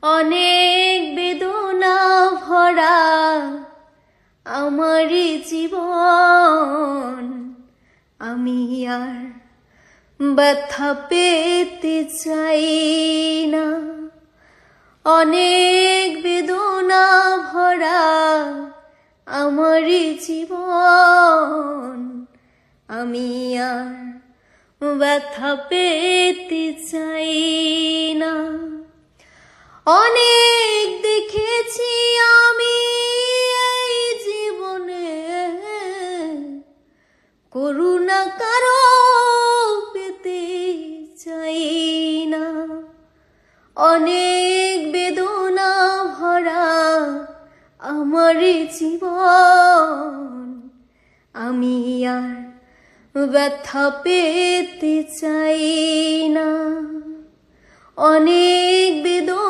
অনেক বেদনা ভরা আমার জীবন, আমি আর ব্যথা পেতে চাই না। অনেক বেদনা ভরা আমার জীবন, আমি আর ব্যথা পেতে চাই না। অনেক দেখেছি আমি এই জীবনে, করুণা কারো পেতে চাই না। অনেক বেদনা ভরা আমার জীবন, আমি আর ব্যথা পেতে চাই না। অনেক বেদনা